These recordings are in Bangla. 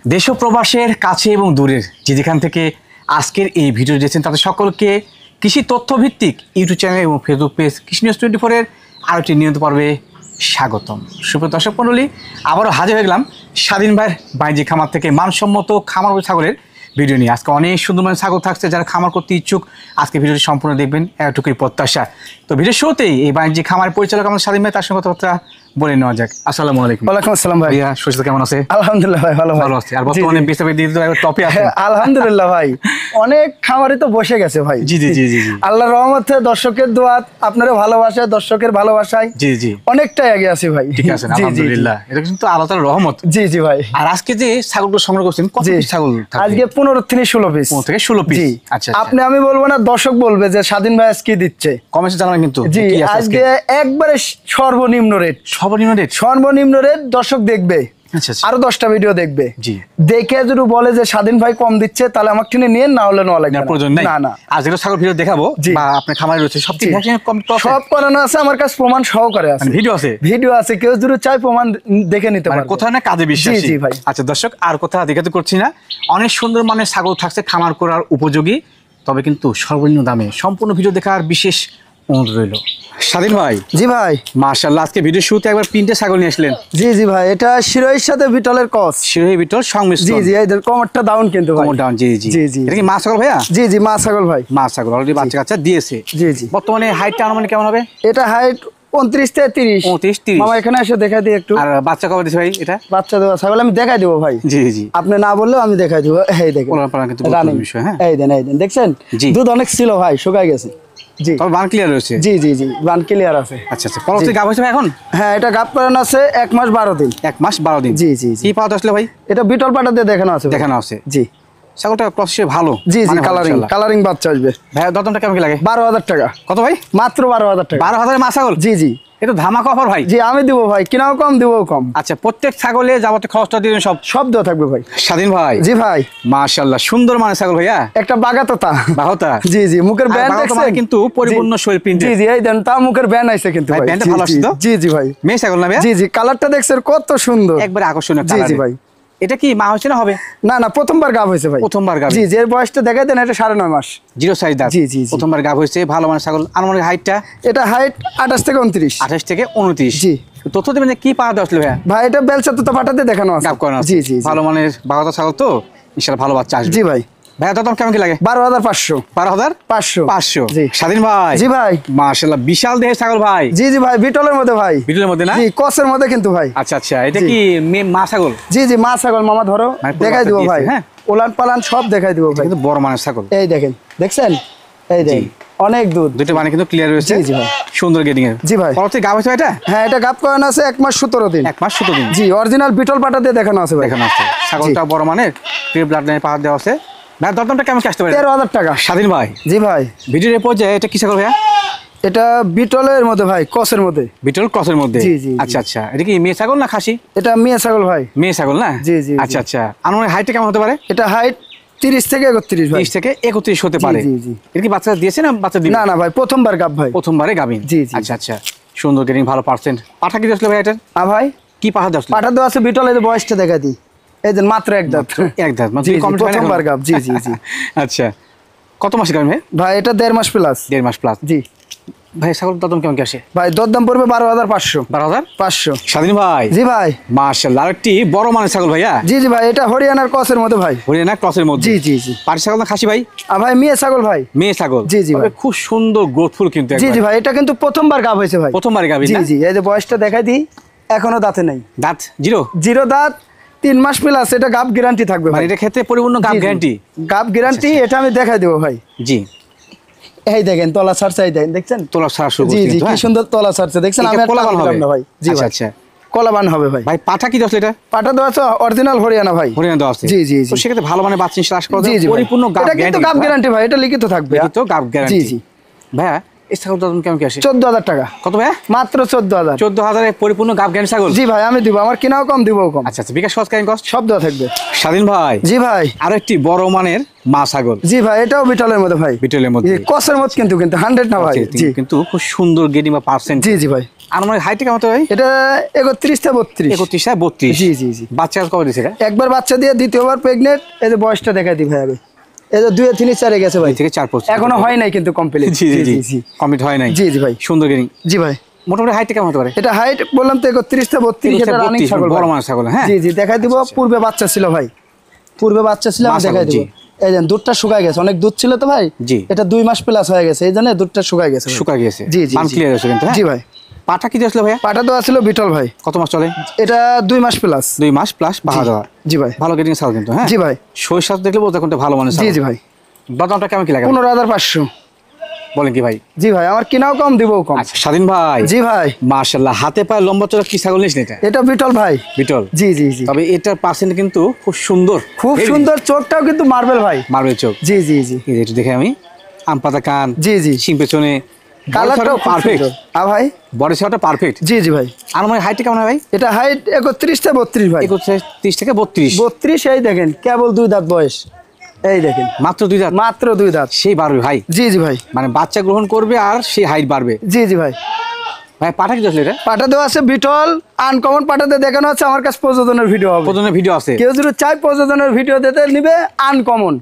দেশ ও প্রবাসের কাছে এবং দূরের যেখান থেকে আজকের এই ভিডিও দেখছেন তাদের সকলকে কৃষি তথ্যভিত্তিক ইউটিউব চ্যানেল এবং ফেসবুক পেজ কৃষি নিউজ 24-এর আরও একটি নিয়মিত পর্বে স্বাগতম। সুপ্রিয় দর্শক মণ্ডলী, আবারও হাজির হয়ে গেলাম স্বাধীন ভাইয়ের বাণিজ্যিক খামার থেকে মানসম্মত খামার ছাগলের ভিডিও নিয়ে। আজকে অনেক সুন্দর মানে ছাগল থাকছে, যারা খামার করতে ইচ্ছুক আজকে ভিডিওটি সম্পূর্ণ দেখবেন, এটুকুই প্রত্যাশা। তো ভিডিওর শুরুতেই এই বাণিজ্যিক খামার পরিচালক আমাদের স্বাধীন ভাই, তার সঙ্গে কথাবার্তা বলে নেওয়া যাক। আসসালামু আলাইকুম। ওয়ালাইকুম আসসালাম ভাই। সুস্থ কেমন আছে? আলহামদুলিল্লাহ ভাই, ভালো আছে। আর বর্তমানে টপে আছে আলহামদুলিল্লাহ ভাই। অনেক খামারে তো বসে গেছে ভাই। জি জি জি জি আল্লাহর রহমতে দর্শকের দোয়া, আপনারও ভালোবাসা, দর্শকের ভালোবাসায় জি জি অনেকটাই আগে আছি ভাই। ঠিক আছে, আলহামদুলিল্লাহ, এটা কিন্তু আল্লাহর রহমত। জি জি ভাই। আর আজকে যে ছাগলগুলো সংগ্রহ করছেন, কত পিস ছাগল থাকবে? আজকে 15 থেকে 16 পিস। 15 থেকে 16 পিস। আচ্ছা, আপনি আমি বলবো না, দর্শক বলবে যে স্বাধীন ভাই আজকে দিচ্ছে। কমেন্টে জানাবেন কিন্তু। জি, আজকে একবারে সর্বনিম্ন রেট। সর্বনিম্ন রেট দর্শক দেখবে। আরো 10টা ভিডিও দেখবে, দেখে যদি বলে যে স্বাধীন ভাই কম দিচ্ছে, তাহলে আমাকে টেনে নিয়ে না হলে নেওয়া লাগবে না। না না, আজ যেটা ছাগল ভিডিও দেখাবো বা আপনার খামারে রয়েছে সব সব করানো আছে, আমার কাছে প্রমাণ সহকারে আছে, ভিডিও আছে। কেউ যদি চাই প্রমাণ দেখে নিতে পারে, কোথাও না কাজে বিশ্বাসী। জি ভাই। আচ্ছা দর্শক, আর কথা দেখাতে করছি না, অনেক সুন্দর মানের ছাগল থাকছে খামার করার উপযোগী, তবে কিন্তু সর্বনিম্ন দামে। সম্পূর্ণ ভিডিও দেখার বিশেষ অনুরোধ রইল। স্বাধীন ভাই। জি ভাই। মাশাআল্লাহ, আজকে ভিডিও শুরুতে একবার 3টে ছাগল নিয়ে আসলেন। জি জি ভাই, এটা শিরোহির সাথে বিটলের ক্রস। শিরোহি বিটল সংমিশ্রণ। জি জি, এই কোমরটা ডাউন কিন্তু ভাই। কোমর ডাউন। জি জি জি জি। এটা কি মা ছাগল ভাইয়া? জি জি, মা ছাগল ভাই। মা ছাগল অলরেডি বাচ্চা কাচ্চা দিয়েছে। জি জি। বর্তমানে হাইটটা আনুমানিক কেমন হবে? এটা হাইট 29 থেকে 30। 29-30। মামা এখানে এসে দেখাই দিই একটু। আর বাচ্চা কবে দিছে ভাই? এটা বাচ্চা দেওয়া ছাগল আমি দেখাই দেবো ভাই। জি জি, আপনি না বললেও আমি দেখাই দেবো। এই দেখেন, কিন্তু গুরুত্বপূর্ণ বিষয়। হ্যাঁ, এই দেন দেখছেন, দুধ অনেক ছিল ভাই, শুকায় গেছে। জি, তবে বান ক্লিয়ার রয়েছে। জি জি জি, বান ক্লিয়ার আছে। আচ্ছা আচ্ছা, পরবর্তী গাব হইছে এখন? হ্যাঁ, এটা গাব করানো আছে 1 মাস 12 দিন। 1 মাস 12 দিন। জি জি। কি পাওয়া আসলে ভাই? এটা বিটল পাটা দিয়ে দেখানো আছে। জি, ছাগলটা প্রসেসে ভালো। জি জি, কালারিং বাচ্চা আসবে ভাই। দরদামটা কেমন কি লাগে? 12,000 টাকা। কত ভাই? মাত্র 12,000 টাকা। 12,000 মা ছাগল? জি জি। এটা ধামাকা অফার ভাই। জি, আমি দিব ভাই, কিনাও কম দিবও কম। আচ্ছা, প্রত্যেক ছাগলে যাবতীয় খরচটা দিবেন সব দেওয়া থাকবে ভাই। স্বাধীন ভাই। জি ভাই। মাশাআল্লাহ, সুন্দর মানে ছাগল ভাইয়া। একটা বাগাততা। বাগাততা। জি জি, মুখের ব্যান্ড দেখছেন কিন্তু পরিপূর্ণ শরীর প্রিন্ট। জি জি, এই দেন তা মুখের ব্যান্ড আইছে কিন্তু ভাই। ব্যান্ডটা ভালো আছে তো? জি জি ভাই। মেয়ে ছাগল না ভাইয়া? জি জি, কালারটা দেখছেন কত সুন্দর, একবারে আকর্ষণীয় কালার। জি জি ভাই। এটা কি মা হইছে না হবে? না না, প্রথমবার গাব হইছে ভাই। প্রথমবার গাব। জি জি, এর বয়সটা দেখাই দেন। এটা 9.5 মাস। জিরো সাইজ দাঁত। জি জি, প্রথমবার গাব হইছে। ভালো মানে ছাগল। আনুমানিক হাইটটা? এটা হাইট 28 থেকে 29। 28 থেকে 29। জি। তথ্য দেবেন কি পাওয়া আসলে ভাইয়া? ভাই, এটা বেলচা তো পাঠাতে দেখানো আছে। গাব করানো আছে। জি জি, ভালো মানের বাগাতা ছাগল তো, ইনশাআল্লাহ ভালো বাচ্চা আসবে। জি ভাই। ভাইয়া দাম কেমন কি লাগে? 12,500। 12,500। জি। স্বাধীন ভাই। জি ভাই। মাশাআল্লাহ, বিশাল দেহের ছাগল ভাই। জি জি ভাই, বিটলের মধ্যে ভাই। বিটলের মধ্যে না? জি, কসের মধ্যে কিন্তু ভাই। আচ্ছা আচ্ছা, এটা কি মা ছাগল? জি জি, মা ছাগল। মামা ধরো, দেখাই দিব ভাই। হ্যাঁ, ওলান পালান সব দেখাই দিব ভাই। কিন্তু বড় মানের ছাগল। এই দেখেন, দেখছেন? এই দেখেন, অনেক দুধ। দুটো মানে কিন্তু ক্লিয়ার রয়েছে। জি জি ভাই। সুন্দর গেটিং এর। জি ভাই। পরবর্তী গাব হইছে এটা? হ্যাঁ, এটা গাব করানো আছে 1 মাস 17 দিন। 1 মাস 17 দিন। জি, অরিজিনাল বিটল পাটা দিয়ে দেখানো আছে ভাই। দেখানো আছে। ছাগলটা বড় মানের, পিওর ব্লাড লাইনে পাওয়া দেওয়া আছে। ভাই দরদামটা কেমন কি আসতে পারে? 13,000 টাকা। স্বাধীন ভাই। জি ভাই। ভিডিওর পর্যায়ে এটা কি ছাগল ভাইয়া? এটা বিটলের মধ্যে ভাই, ক্রসের মধ্যে। বিটল ক্রসের মধ্যে। জি জি। আচ্ছা আচ্ছা, এটা কি মেয়ে ছাগল না খাসি? এটা মেয়ে ছাগল ভাই। মেয়ে ছাগল না? জি জি। আচ্ছা আচ্ছা, আনুমানিক হাইটটা কেমন হতে পারে? এটা হাইট 30 থেকে 31 ভাই। 30 থেকে 31 হতে পারে। জি জি। এটা কি বাচ্চা দিয়েছে না বাচ্চা দিবে? না না ভাই, প্রথমবার গাব ভাই। প্রথমবারে গাবিন। জি জি। আচ্ছা আচ্ছা, সুন্দর গেটিং, ভালো পার্সেন্ট। পাঠা কি আসলে ভাই এটা? ভাই, কি পাঠা আসলে? পাঠা দেওয়া আছে বিটলের বয়সটা দেখা দিই। এই দেন, মাত্র 1 দাঁত। 1 দাঁত মানে প্রথমবার গাব। জি জি জি। আচ্ছা, কত মাসে গাবিন ভাই? ভাই, এটা 1.5 মাস প্লাস। 1.5 মাস প্লাস। জি ভাই, ছাগল দাম কেমন কি আসে? ভাই, দরদাম পড়বে 12,500। 12,500। স্বাধীন ভাই। জি ভাই। মাশাআল্লাহ, আরেকটি বড় মানের ছাগল ভাইয়া। জি জি ভাই, এটা হরিয়ানার ক্রসের মধ্যে ভাই। হরিয়ানা ক্রসের মধ্যে। জি জি জি। পাটি ছাগল না খাসি ভাই? ভাই, মেয়ে ছাগল ভাই। মেয়ে ছাগল। জি জি ভাই। খুব সুন্দর গ্রোথফুল কিন্তু। জি জি ভাই, এটা কিন্তু প্রথমবার গাব হয়েছে ভাই। প্রথমবার গাবিন জি না? জি, এই যে বয়সটা দেখাই দিই, এখনো দাঁতে নাই। দাঁত জিরো? জিরো দাঁত, 3 মাস প্লাস। এটা গাব গ্যারান্টি থাকবে মানে ভাই। এটা ক্ষেত্রে পরিপূর্ণ গাব গ্যারান্টি। গাব গ্যারান্টি, এটা আমি দেখাই দেবো ভাই। জি। এই দেখেন, তলা ছাড়ছে, এই দেখেন, দেখছেন? তোলা ছাড়া শুরু জি করতে জি, কিন্তু। কি সুন্দর তলা ছাড়ছে, দেখছেন? আমি কোলাবান হবে না ভাই। জি আচ্ছা ভাই। আচ্ছা, কোলাবান হবে ভাই। ভাই পাঠা কি আসলে এটা? পাটা দেওয়া আছে অরিজিনাল হরিয়ানা ভাই। হরিয়ানা দেওয়া আছে। জি জি জি। তো সেক্ষেত্রে ভালো মানে বাচ্চা ইনশাআল্লাহ আশা করা জি যায়। জি, পরিপূর্ণ গাব এটা কিন্তু গাব গ্যারান্টি ভাই, এটা লিখিত থাকবে। লিখিত গাব গ্যারান্টি। জি জি। ভাইয়া, এই ছাগল দাম কেমন কি আসে? 14,000 টাকা। কত ভাইয়া? মাত্র 14,000। 14,000 এ পরিপূর্ণ গাব গ্যারান্টি ছাগল। জি ভাই, আমি দিব, আমার কিনাও কম, দিবও কম। আচ্ছা আচ্ছা, বিকাশ সহজ ক্যারিং কস্ট সব দেওয়া থাকবে। স্বাধীন ভাই। জি ভাই। আরেকটি বড় মানের মা ছাগল। জি ভাই, এটাও বিটলের মধ্যে ভাই। বিটলের মধ্যে। কসের মধ্যে কিন্তু 100 না ভাই। জি, কিন্তু খুব সুন্দর গেটিং বা পার্সেন্ট। জি জি ভাই। আনুমানিক হাইট কেমন ভাই? এটা 31 32। 31 32। জি জি জি। বাচ্চা কবে দিছে এটা? একবার বাচ্চা দিয়ে দ্বিতীয়বার প্রেগনেন্ট। এই যে বয়সটা দেখাই দিই ভাই আগে। এই যে 2 3 4 গেছে ভাই। 2 থেকে 4 পড়ছে। এখনো হয় নাই কিন্তু কমপ্লিট। জি জি জি কমপ্লিট হয় নাই। জি জি ভাই। সুন্দর গেরিং। জি ভাই। মোটামুটি হাইট কেমন হতে পারে? এটা হাইট বললাম তো 31 32। এটা রানিং ছাগল, বড় মানের ছাগল। হ্যাঁ জি জি দেখাই দিব। পূর্বে বাচ্চা ছিল ভাই, পূর্বে বাচ্চা ছিল, আমি দেখাই দিব। এই দেন দুধটা শুকায় গেছে, অনেক দুধ ছিল তো ভাই। এটা 2 মাস প্লাস হয়ে গেছে, এই জন্য দুধটা শুকায় গেছে। শুকায় গেছে। জি জি মান ক্লিয়ার আছে কিন্তু। জি ভাই। পাটা কি দিয়েছিল ভাইয়া? পাটা তো আসলে বিটল ভাই। কত মাস চলে? এটা 2 মাস প্লাস। 2 মাস প্লাস পাহা দেওয়া। জি ভাই। ভালো গেটিং ছাগল কিন্তু। হ্যাঁ জি ভাই। শৈশব দেখলে বলতে কোনটা ভালো মানের ছাগল। জি জি ভাই। দামটা কেমন কি লাগে? 15500 বলেন কি ভাই? জি ভাই, আমার কিনাও কম দিবও কম। আচ্ছা স্বাধীন ভাই। জি ভাই। মাশাআল্লাহ, হাতে পায়ে লম্বা চড়া কি ছাগল নিস এটা? এটা বিটল ভাই। বিটল। জি জি জি। তবে এটার পার্সেন্ট কিন্তু খুব সুন্দর, খুব সুন্দর। চোখটাও কিন্তু মার্বেল ভাই, মার্বেল চোখ। জি জি জি। এই যে একটু দেখে আমি, আম পাতা কান। জি জি। শিং পেছনে, কালারটাও পারফেক্ট। ভাই বডি শেপটা পারফেক্ট। জি জি ভাই। আর আমার হাইট কেমন ভাই? এটা হাইট 31 থেকে 32 ভাই। 31 থেকে 32। 32। এই দেখেন কেবল 2 দাঁত বয়স। এই দেখেন মাত্র 2 দাঁত। মাত্র 2 দাঁত। সেই বাড়বে ভাই। জি জি ভাই। মানে বাচ্চা গ্রহণ করবে আর সেই হাইট বাড়বে। জি জি ভাই। ভাই পাঠা কি আসলে এটা? পাঠা দেওয়া আছে বিটল আনকমন। পাঠাতে দেখানো আছে আমার কাছে প্রযোজনের ভিডিও হবে। প্রযোজনের ভিডিও আছে। কেউ যদি চাই প্রযোজনের ভিডিও দিতে নিবে আনকমন।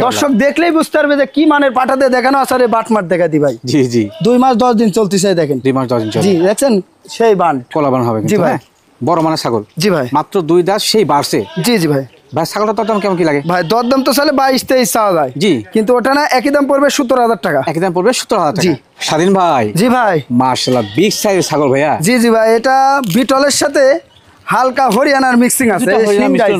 দর্শক দেখলেই বুঝতে পারবে যে কি মানের পাঠাতে দেখানো আছে। আরে বাটমার দেখা দি ভাই। জি জি। 2 মাস 10 দিন চলতেছে দেখেন। 2 মাস 10 দিন চলে। জি দেখছেন সেই বান কলাবান হবে কিন্তু। জি ভাই। বড় মানের ছাগল। জি ভাই। মাত্র 2 দাঁত সেই বাড়ছে। জি জি ভাই। ভাই ছাগলটার দাম কেমন কি লাগে? ভাই দরদাম তো চলে 22 23 চাওয়া যায়। জি। কিন্তু ওটা না একই দাম পড়বে 17000 টাকা। একই দাম পড়বে 17000 টাকা। জি। স্বাধীন ভাই। জি ভাই। মাশাআল্লাহ, বিগ সাইজের ছাগল ভাইয়া। জি জি ভাই। এটা বিটলের সাথে হালকা হরিয়ানার মিক্সিং আছে।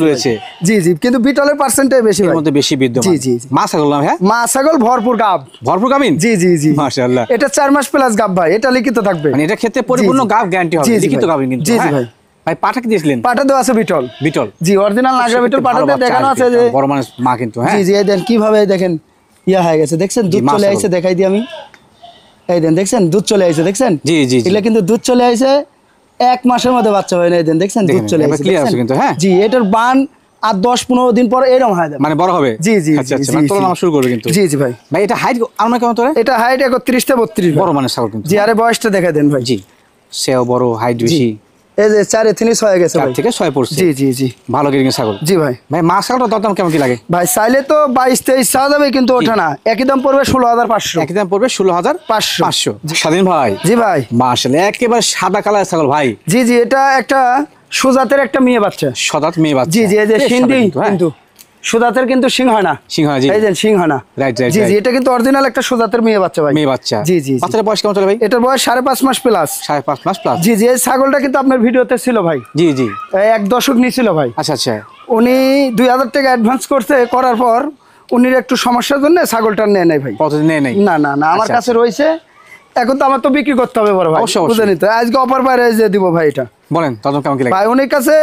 রয়েছে। জি জি। কিন্তু বিটলের পার্সেন্টেজ বেশি ভাই। এর মধ্যে বেশি বিদ্যমান। জি জি। মা ছাগল না হ্যাঁ? মা ছাগল ভরপুর গাব। ভরপুর গাবিন? জি জি জি। মাশাআল্লাহ। এটা 4 মাস প্লাস গাব ভাই। এটা লিখিত থাকবে। মানে এটা ক্ষেত্রে পরিপূর্ণ গাব গ্যারান্টি হবে। লিখিত গাবিন কিন্তু। জি জি ভাই। ভাই পাঠা কি দিয়েছিলেন? পাঠা দেওয়া আছে বিটল। বিটল। জি অরিজিনাল নাগরা বিটল পাঠাতে দেখানো আছে যে বড় মানের মা কিন্তু। হ্যাঁ জি জি। এই দেন কিভাবে দেখেন ইয়া হয়ে গেছে দেখছেন। দুধ চলে আইছে দেখাই দিই আমি। এই দেন দেখছেন দুধ চলে আইছে দেখছেন। জি জি। এগুলা কিন্তু দুধ চলে আইছে 1 মাসের মধ্যে বাচ্চা হয় না। এই দেন দেখছেন দুধ চলে আইছে। ক্লিয়ার আছে কিন্তু। হ্যাঁ জি। এটার বান আর 10-15 দিন পর এরকম হয় যাবে, মানে বড় হবে। জি জি। আচ্ছা আচ্ছা, মানে তোলা নামা শুরু করবে কিন্তু। জি জি ভাই। ভাই এটা হাইট আমরা কেমন তোরে? এটা হাইট 31 থেকে 32 বড় মানের ছাগল কিন্তু। জি। আরে বয়সটা দেখা দেন ভাই। জি। সেও বড়, হাইট বেশি। এই যে 4 থেকে 6 গেছে ভাই। 4 থেকে 6 পড়ছে। জি জি জি। ভালো গেরিং ছাগল। জি ভাই। ভাই মা ছাগলটার দাম কেমন কি লাগে? ভাই চাইলে তো 22 23 চাওয়া যাবে, কিন্তু ওঠে না। একই দাম পড়বে 16500। একই দাম পড়বে 16500। স্বাধীন ভাই। জি ভাই। মাশাআল্লাহ, একেবারে সাদা কালার ছাগল ভাই। জি জি। এটা একটা সুজাতের একটা মেয়ে বাচ্চা। সদাত মেয়ে বাচ্চা। জি জি। এই যে সিং কিন্তু সুজাতের কিন্তু সিং হয় না। সিং হয়। জি। এই যে সিং হয় না। Right right. জি জি। এটা কিন্তু অরিজিনাল একটা সুজাতের মেয়ে বাচ্চা ভাই। মেয়ে বাচ্চা। জি জি। বাচ্চার বয়স কেমন চলে ভাই? এটার বয়স 5.5 মাস প্লাস। 5.5 মাস প্লাস। জি জি। এই ছাগলটা কিন্তু আপনার ভিডিওতে ছিল ভাই। জি জি। 1 দশক নিছিল ভাই। আচ্ছা আচ্ছা। উনি 2000 টাকা অ্যাডভান্স করতে করার পর উনির একটু সমস্যার জন্য ছাগলটা নেয় নাই ভাই। কতদিন নেয় নাই? না না না, আমার কাছে রয়েছে। এখন তো আমার তো বিক্রি করতে হবে বড় ভাই, বুঝেনি তো। আজকে অফার বাইরে যে দিব ভাই। এটা বলেন দাম কেমন কি লাগে? ভাই উনির কাছে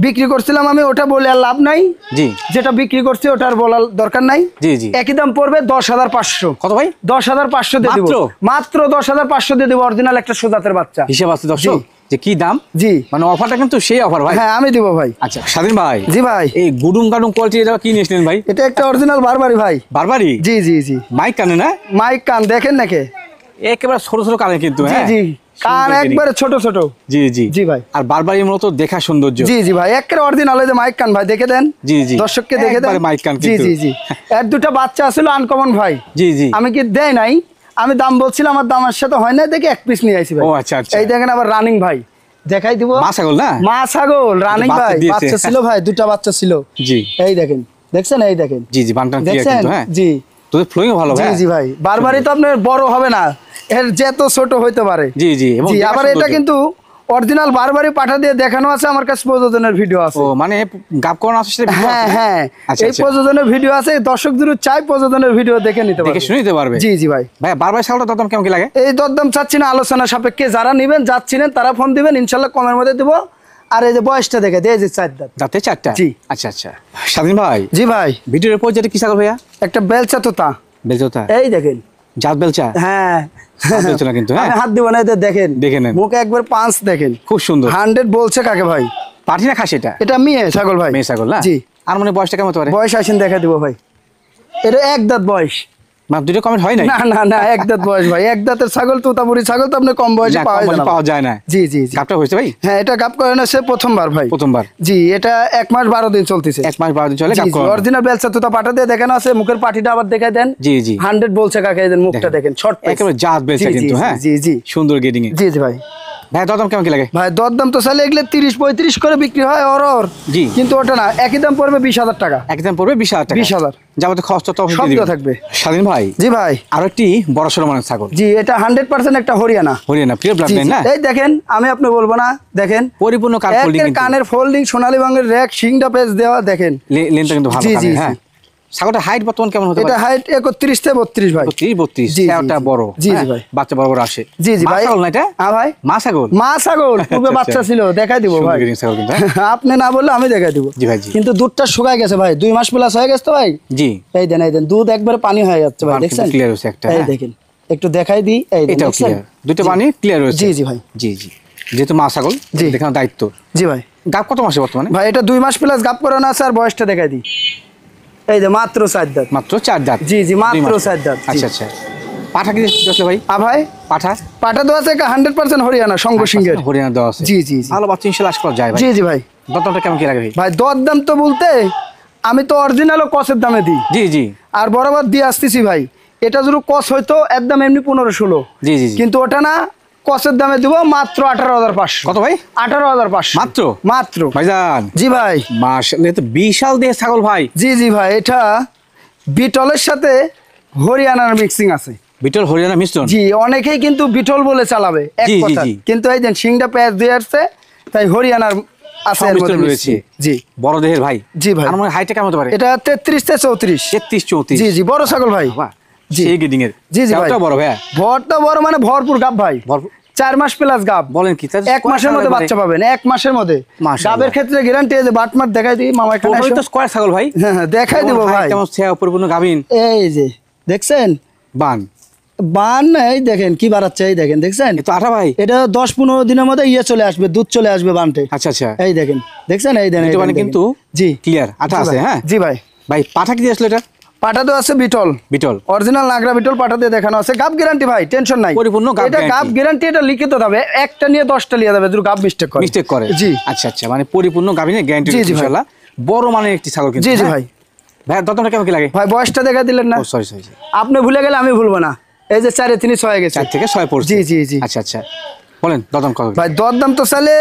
বিক্রি করছিলাম আমি, ওটা বলে আর লাভ নাই। জি। যেটা বিক্রি করছি ওটা আর বলার দরকার নাই। জি জি। একই দাম পড়বে 10500। কত ভাই? 10500 দিয়ে দিব। মাত্র 10500 দিয়ে দিব। অরিজিনাল একটা সুজাতের বাচ্চা। হিসাব আছে দর্শক যে কি দাম। জি। মানে অফারটা কিন্তু সেই অফার ভাই। হ্যাঁ আমি দিব ভাই। আচ্ছা স্বাধীন ভাই। জি ভাই। এই গুডুম গাডুম কোয়ালিটি এটা কি নিয়েছিলেন ভাই? এটা একটা অরিজিনাল বারবারি ভাই। বারবারি? জি জি জি। মাইক কানে না? মাইক কান দেখেন নাকি? একেবারে ছোট ছোট কানে কিন্তু। জি হ্যাঁ জি। কান একবারে ছোট ছোট। জি জি। জি ভাই। আর বারবারির মতো দেখা সৌন্দর্য। জি জি ভাই। একেবারে অরিজিনাল। এই যে মাইক কান ভাই দেখে দেন। জি জি। দর্শককে দেখে দেন। মাইক কান জি কিন্তু। জি জি। এর দুটো বাচ্চা ছিল আনকমন ভাই। জি জি। আমি কি দেই নাই, আমি দাম বলছিলাম, আমার দামের সাথে হয় না দেখে 1 পিস নিয়ে আইছি ভাই। ও আচ্ছা আচ্ছা। এই দেখেন আবার রানিং ভাই। দেখাই দিব। মা ছাগল না? মা ছাগল রানিং ভাই। বাচ্চা ছিল ভাই, 2টা বাচ্চা ছিল। জি। এই দেখেন দেখছেন। এই দেখেন। জি জি। বানটান ক্লিয়ার কিন্তু। হ্যাঁ জি। তোদের ফ্লোইং ভালো ভাই। জি জি ভাই। বারবারই তো আপনার বড় হবে না, এর যত ছোট হইতে পারে। জি জি। এবং আবার এটা কিন্তু অরিজিনাল বারবারই পাঠা দিয়ে দেখানো আছে। আমার কাছে প্রযোজনের ভিডিও আছে। ও মানে গাব কোন আছে সেটা? হ্যাঁ হ্যাঁ। এই প্রযোজনের ভিডিও আছে। দর্শক যদি চাই প্রযোজনের ভিডিও দেখে নিতে পারবে, দেখে শুনে নিতে পারবে। জি জি ভাই। ভাই বারবার ছাগলটার দাম কেমন কি লাগে? এই দরদাম চাচ্ছি না, আলোচনা সাপেক্ষে। যারা নেবেন যাচ্ছিলেন তারা ফোন দিবেন, ইনশাল্লাহ কমের মধ্যে দিব। আর এই যে বয়সটা দেখে দিয়ে যে 4 দাঁত। দাঁতে 4টা? জি। আচ্ছা আচ্ছা। স্বাধীন ভাই। জি ভাই। ভিডিওর উপর যেটা কি ছাগল ভাইয়া? একটা বেলচা তোতা। বেলচা? এই দেখেন। জাত বেলচা? হ্যাঁ বেলচা না কিন্তু। হ্যাঁ হাত দিব না, এদের দেখেন। দেখে নেন। মুখে একবার পাঁচ দেখেন। খুব সুন্দর। 100 বলছে কাকে ভাই? পাঠি না খাসি এটা? এটা মেয়ে ছাগল ভাই। মেয়ে ছাগল না? জি। আর মানে বয়সটা কেমন হতে পারে? বয়স আসেন দেখা দিব ভাই। এটা 1 দাঁত বয়স। মানে দুটো কমেন্ট হয় না? না না না, এক দাঁত বয়স ভাই, এক দাঁতের ছাগল, তোতাপুরি ছাগল তো আপনি কম বয়সে পাওয়া যায় না। জি জি জি। গাবটা হয়েছে ভাই? হ্যাঁ, এটা গাব করানো সে প্রথমবার ভাই। প্রথমবার? জি, এটা 1 মাস 12 দিন চলতেছে। 1 মাস 12 দিন চলে গাব করানো। অরিজিনাল বেলচা তোতা পাটা দিয়ে দেখানো আছে, মুখের পাটিটা আবার দেখাই দেন। জি জি। 100 বলছে কাকা, এই দেন মুখটা দেখেন, শর্ট একেবারে জাত বেলচা কিন্তু। হ্যাঁ জি জি। সুন্দর গেডিং এ। জি জি ভাই। ভাই দরদাম কেমন কি লাগে? ভাই দরদাম তো চাইলে এগুলো 30-35 করে বিক্রি হয় ওর। জি। কিন্তু ওটা না, একই দাম পড়বে 20,000 টাকা। একই দাম পড়বে 20,000 টাকা। 20,000 যাবতীয় খরচ তো সব থাকবে। স্বাধীন ভাই। জি ভাই। আর একটি বড় সড়ো মানের ছাগল। জি, এটা 100% একটা Haryana. Haryana pure blood line না? এই দেখেন, আমি আপনি বলবো না, দেখেন পরিপূর্ণ কান ফোল্ডিং, কিন্তু কানের ফোল্ডিং, সোনালী রঙের র‍্যাক, শিংটা পেজ দেওয়া, দেখেন লেনটা কিন্তু ভালো। হ্যাঁ, ছাগলটা হাইট বর্তমান কেমন হতে পারে? এটা হাইট 31 থেকে 32 ভাই। 32 ছাগলটা বড়। জি জি ভাই। বাচ্চা বড় বড় আসে। জি জি ভাই। ছাগল না এটা? হ্যাঁ ভাই, মা ছাগল। মা ছাগল, পূর্বে বাচ্চা ছিল, দেখাই দিব ভাই। ছাগল কিন্তু আপনি না বললে আমি দেখাই দিব। জি ভাই জি। কিন্তু দুধটা শুকায় গেছে ভাই, 2 মাস প্লাস হয়ে গেছে তো ভাই। জি। এই দেন দুধ একবারে পানি হয়ে যাচ্ছে ভাই, দেখছেন? ক্লিয়ার হচ্ছে একটা। এই দেখেন, একটু দেখাই দিই। এই দেখেন, এটাও ক্লিয়ার, দুটো পানি ক্লিয়ার হচ্ছে। জি জি ভাই। জি জি। যেহেতু মা ছাগল, দেখানোর দায়িত্ব। জি ভাই। গাব কত মাসে বর্তমানে? ভাই এটা 2 মাস প্লাস গাব করানো আছে। আর বয়সটা দেখাই দিই, এই যে মাত্র 4 দাঁত। মাত্র 4 দাঁত? জি জি, মাত্র 4 দাঁত। আচ্ছা আচ্ছা। পাঠা কি দিয়েছিল ভাই? ভাই পাঠা দেওয়া আছে 100% হরিয়ানা সঙ্গ সিংহের। হরিয়ানা দেওয়া আছে। জি জি জি। ভালো বাচ্চা ইনশাআল্লাহ আশা করা যায় ভাই। জি জি ভাই। দরদামটা কেমন কি লাগে ভাই? ভাই দরদাম তো বলতে আমি তো অরিজিনাল কসের দামে দিই। জি জি। আর বরাবর দিয়ে আসতেছি ভাই। এটা যদি কস হইতো একদম এমনি 15-16। জি জি। কিন্তু ওটা না, কসের দামে দিব মাত্র 18,500। কত ভাই? 18,500 মাত্র? মাত্র ভাইজান। জি ভাই। মাশাআল্লাহ, তো বিশাল দেহ ছাগল ভাই। জি জি ভাই, এটা বিটলের সাথে হরিয়ানার মিক্সিং আছে। বিটল হরিয়ানা মিশ্রণ? জি, অনেকেই কিন্তু বিটল বলে চালাবে এক কথা, কিন্তু এই দেন সিংটা পেঁয়াজ দিয়ে আসছে, তাই হরিয়ানার আছে এর মধ্যে রয়েছে। জি। বড় দেহের ভাই। জি ভাই। আর আমার হাইটটা কেমন হতে পারে? এটা 33 থেকে 34। 33-34? জি জি, বড় ছাগল ভাই। জি। সেই গেডিং এর। জি জি ভাই। বড় ভাই। ভরটা বড় মানে ভরপুর গাব ভাই। 4 মাস প্লাস গাব। বলেন কি? 1 মাসের মধ্যে বাচ্চা পাবেন, 1 মাসের মধ্যে। গাবের ক্ষেত্রে গ্যারান্টি আছে। বাটমার দেখাই দিই মামা, এখানে আসো তো স্কয়ার ছাগল ভাই। হ্যাঁ হ্যাঁ, দেখাই দেব ভাই। কেমন ছেয়া পরিপূর্ণ গাবিন। এই যে দেখছেন বান বান, এই দেখেন কি বাড়াচ্ছে, এই দেখেন, দেখছেন? এ তো আটা ভাই। এটা 10-15 দিনের মধ্যে চলে আসবে, দুধ চলে আসবে বানতে। আচ্ছা আচ্ছা। এই দেখেন, দেখছেন? এই দেন, মানে কিন্তু জি ক্লিয়ার আটা আছে। হ্যাঁ জি ভাই। ভাই পাঠা কি দিয়েছিল এটা? পাটা তো আছে বিটল। বিটল অরিজিনাল নাগরা বিটল পাটা দিয়ে দেখানো আছে। গাব গ্যারান্টি ভাই, টেনশন নাই। পরিপূর্ণ গাব এটা গাব গ্যারান্টি, এটা লিখিত হবে। একটা নিয়ে 10টা লিয়ে যাবে যদি গাব মিস্টেক করে। জি। আচ্ছা আচ্ছা, মানে পরিপূর্ণ গাবিনে গ্যারান্টি ইনশাআল্লাহ। বড় মানের একটি ছাগল কিন্তু। জি জি ভাই। ভাই দরদামটা কেমন কি লাগে? ভাই বয়সটা দেখা দিলেন না? ও সরি সরি। আপনি ভুলে গেলে আমি ভুলবো না। এই যে 4 থেকে 6 গেছে। 4 থেকে 6 পড়ছে। জি জি জি। আচ্ছা আচ্ছা, বলেন দরদাম কত? ভাই দরদাম তো চাইলে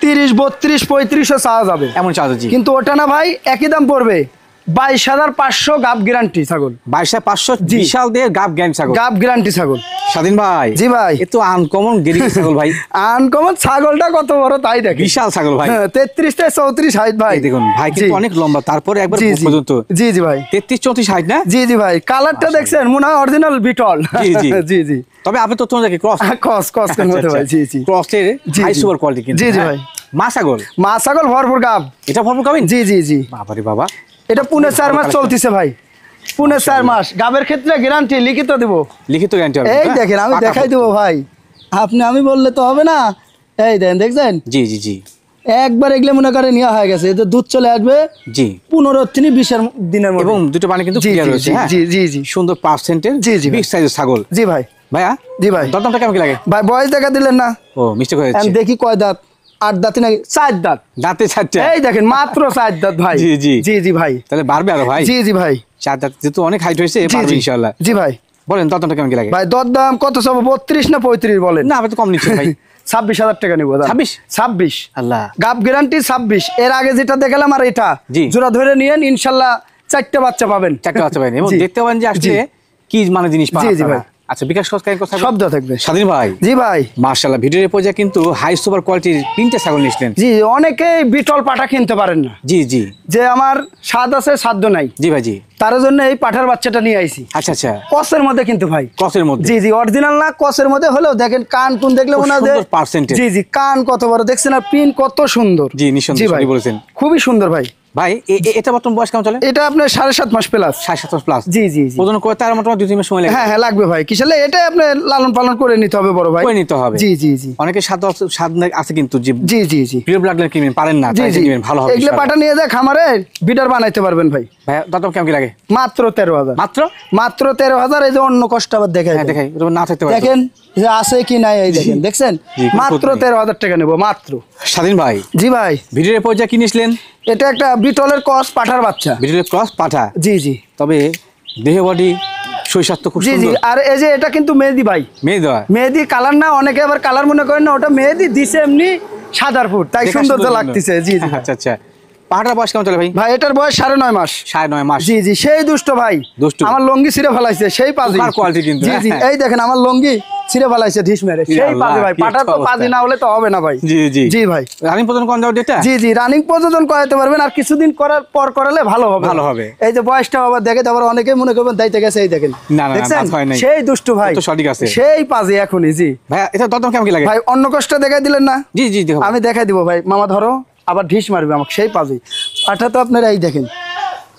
30, 32, 35 চাওয়া যাবে। এমন চাওয়া জি। কিন্তু ওটা না ভাই, একই দাম পড়বে 22,500 গাব গ্যারান্টি ছাগল। 22,500 বিশাল দেহের গাব গ্যারান্টি ছাগল। গাব গ্যারান্টি ছাগল। স্বাধীন ভাই। জি ভাই। এ তো আনকমন গেডিং ছাগল ভাই। আনকমন ছাগলটা কত বড় তাই দেখেন। বিশাল ছাগল ভাই। 33 থেকে 34 হাইট ভাই। দেখুন ভাই কিন্তু অনেক লম্বা, তারপরে একবার পর্যন্ত। জি জি ভাই। 33-34 হাইট না? জি জি ভাই। কালারটা দেখছেন, মনে হয় অরিজিনাল বিটল। জি জি জি জি। তবে আপনি তো তোমার দেখি ক্রস কেন হতে ভাই? জি জি। ক্রসের হাই সুপার কোয়ালিটি কিন্তু। জি জি ভাই। মা ছাগল? মা ছাগল ভরপুর গাব। এটা ভরপুর গাবিন? জি জি জি। বাবারে বাবা। এটা পুনে 4 মাস চলতেছে ভাই। পুনে 4 মাস। গাবের ক্ষেত্রে গ্যারান্টি লিখিত দেব। লিখিত গ্যারান্টি হবে? এই দেখেন, আমি দেখাই দেব ভাই। আমি বললে তো হবে না। এই দেন, দেখছেন? জি জি জি। একবার এগুলো মনে করে নেওয়া হয়ে গেছে। এতে দুধ চলে আসবে। জি। 15 থেকে 20 দিনের মধ্যে। এবং দুটো পানি কিন্তু ক্লিয়ার হয়েছে। হ্যাঁ জি জি জি। সুন্দর পার্সেন্টের। জি জি। বিগ সাইজের ছাগল। জি ভাই। ভাইয়া। জি ভাই। দরদামটা কেমন কি লাগে? ভাই বয়স দেখা দিলেন না? ও মিস্টেক হয়েছে। আমি দেখি কয় দাঁত। 8 দাঁত নাকি 4 দাঁত? দাঁতে 4টা। এই দেখেন, মাত্র 4 দাঁত ভাই। জি জি জি জি ভাই। তাহলে বাড়বে আরো ভাই। জি জি ভাই। 4 দাঁত যেহেতু অনেক হাইট হয়েছে, পারবে ইনশাআল্লাহ। জি ভাই। বলেন দরদামটা কেমন কি লাগে? ভাই দরদাম কত সব? 32 না 35 বলেন? না, আপনি তো কম নিচ্ছেন ভাই। 26,000 টাকা নিব। 26। আল্লাহ। গাব গ্যারান্টি 26। এর আগে যেটা দেখালাম আর এটা জোড়া ধরে নিয়েন, ইনশাআল্লাহ 4টা বাচ্চা পাবেন। 4টা বাচ্চা পাবেন এবং দেখতে পাবেন যে আসলে কি মানে জিনিস পাবেন। জি জি ভাই। আচ্ছা, বিকাশ কথা শব্দ থাকবে। স্বাধীন ভাই। জি ভাই। মাশাআল্লাহ, ভিডিওর পর্যায়ে কিন্তু হাই সুপার কোয়ালিটির 3টে ছাগল নিয়েছিলেন। জি, অনেকেই বিটল পাঠা কিনতে পারেন না। জি জি। যে আমার স্বাদ আছে সাধ্য নাই। জি ভাই জি। তার জন্য এই পাঠার বাচ্চাটা নিয়ে আইছি। আচ্ছা আচ্ছা। কসের মধ্যে কিন্তু ভাই। কসের মধ্যে? জি জি, অরিজিনাল না, কসের মধ্যে হলেও দেখেন কান কোন দেখলে মনে হয় পার্সেন্টেজ। জি জি, কান কত বড় দেখছেন, আর পিন কত সুন্দর। জি নিঃসন্দেহে বলেছেন। খুবই সুন্দর ভাই। ভাই এটা বর্তমান বয়স কেমন চলে? এটা আপনার 7.5 মাস প্লাস। 7.5 মাস প্লাস। জি জি জি। ওজন করতে আর মোটামুটি 2-3 মাস সময় লাগে। হ্যাঁ হ্যাঁ লাগবে ভাই, কিসলে এটা আপনি লালন পালন করে নিতে হবে বড় ভাই, করে নিতে হবে। জি জি জি। অনেকে স্বাদ আছে কিন্তু জি জি জি প্রিয় ব্লাড লাইন কিনবেন পারেন না, জি তাই জি কিনবেন ভালো হবে। এগুলো পাটা নিয়ে যায় খামারে বিডার বানাইতে পারবেন ভাই। ভাই দাম কেমন কি লাগে? মাত্র 13,000। মাত্র 13,000। এই যে অন্য কষ্ট আবার দেখাই, হ্যাঁ দেখাই, এটা না থাকতে পারে। দেখেন যে আছে কি নাই, এই দেখেন, দেখছেন? মাত্র 13,000 টাকা নেব মাত্র। স্বাধীন ভাই, জি ভাই, ভিডিওর পর্যায়ে কিনেছিলেন? এটা একটা বিটলের ক্রস পাঠার বাচ্চা। বিটলের ক্রস পাঠা। জি জি। তবে দেহ বডি শৈশাস্ত্য খুব জি জি। সুন্দর। আর এই যে এটা কিন্তু মেহেদি ভাই, মেহেদি দেওয়া। মেহেদি কালার না, অনেকে আবার কালার মনে করেন না, ওটা মেহেদি দিছে এমনি সাদার ফুট, তাই সুন্দর তো লাগতেছে। জি জি। আচ্ছা আচ্ছা। পাহাড়ের বয়স কেমন চলে ভাই? ভাই এটার বয়স 9.5 মাস। 9.5 মাস। জি জি। সেই দুষ্ট ভাই, আমার লঙ্গি ছিঁড়ে ফেলাইছে, সেই পাজি কোয়ালিটি কিন্তু। জি জি। এই দেখেন আমার লঙ্গি ছিঁড়ে ফেলাইছে ঢিস মেরে, সেই পাজি ভাই। পাটা তো পাজি না হলে তো হবে না ভাই। জি জি জি ভাই। রানিং প্রজনন কোন দাও এটা? জি জি, রানিং প্রজনন করাতে পারবেন, আর কিছুদিন করার পর করালে ভালো হবে। ভালো হবে। এই যে বয়সটা আবার দেখে, তারপর অনেকেই মনে করবেন দাইতে গেছে, এই দেখেন, না না দেখছেন? হয় নাই। সেই দুষ্টু ভাই, তো সঠিক আছে। সেই পাজি এখনই। জি ভাই এটা দাম কেমন কি লাগে? ভাই অন্য কষ্ট দেখাই দিলেন না? জি জি দেখো, আমি দেখাই দিব ভাই। মামা ধরো, আবার ঢিস মারবে আমাকে, সেই পাজি পাঠা তো আপনারা এই দেখেন,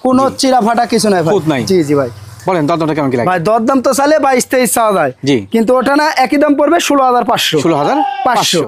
কোনো চিরা ফাটা কিছু নাই ভাই। জি জি ভাই। বলেন দামটা কেমন কি লাগে? ভাই দরদাম তো চালে 22-23 চাওয়া যায়, জি, কিন্তু ওটা না, একই দাম পড়বে 16,500। 16,500।